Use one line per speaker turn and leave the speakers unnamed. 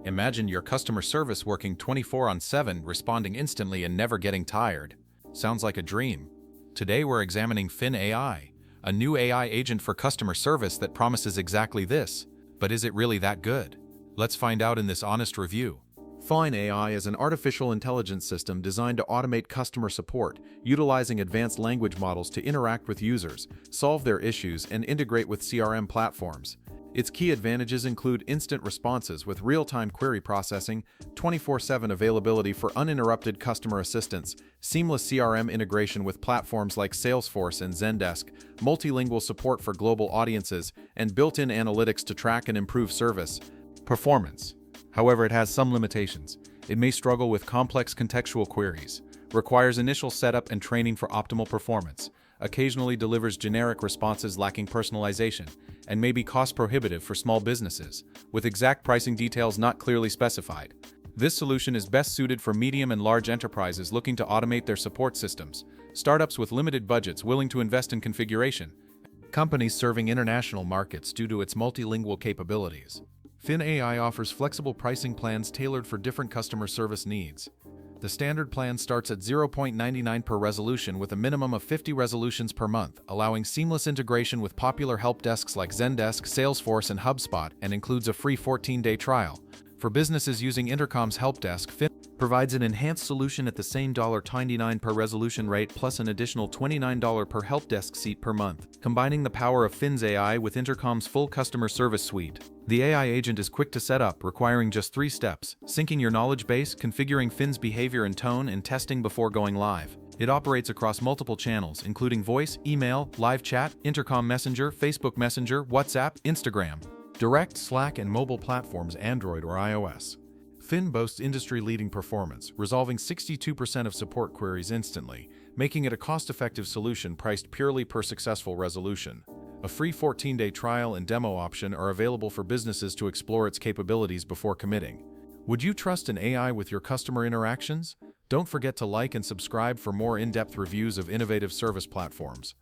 Imagine your customer service working 24/7, responding instantly and never getting tired. Sounds like a dream. Today we're examining Fin AI, a new AI agent for customer service that promises exactly this. But is it really that good? Let's find out in this honest review. Fin AI is an artificial intelligence system designed to automate customer support, utilizing advanced language models to interact with users, solve their issues, and integrate with CRM platforms. Its key advantages include instant responses with real-time query processing, 24/7 availability for uninterrupted customer assistance, seamless CRM integration with platforms like Salesforce and Zendesk, multilingual support for global audiences, and built-in analytics to track and improve service. Performance. However, it has some limitations. It may struggle with complex contextual queries, requires initial setup and training for optimal performance, occasionally delivers generic responses lacking personalization, and may be cost-prohibitive for small businesses, with exact pricing details not clearly specified. This solution is best suited for medium and large enterprises looking to automate their support systems, startups with limited budgets willing to invest in configuration, companies serving international markets due to its multilingual capabilities. Fin AI offers flexible pricing plans tailored for different customer service needs. The standard plan starts at $0.99 per resolution with a minimum of 50 resolutions per month, allowing seamless integration with popular help desks like Zendesk, Salesforce, and HubSpot, and includes a free 14-day trial. For businesses using Intercom's help desk, Fin provides an enhanced solution at the same $99 per resolution rate plus an additional $29 per help desk seat per month, combining the power of Fin's AI with Intercom's full customer service suite. The AI agent is quick to set up, requiring just 3 steps: syncing your knowledge base, configuring Fin's behavior and tone, and testing before going live. It operates across multiple channels, including voice, email, live chat, Intercom Messenger, Facebook Messenger, WhatsApp, Instagram, Direct, Slack, and mobile platforms Android or iOS. Fin boasts industry-leading performance, resolving 62% of support queries instantly, making it a cost-effective solution priced purely per successful resolution. A free 14-day trial and demo option are available for businesses to explore its capabilities before committing. Would you trust an AI with your customer interactions? Don't forget to like and subscribe for more in-depth reviews of innovative service platforms.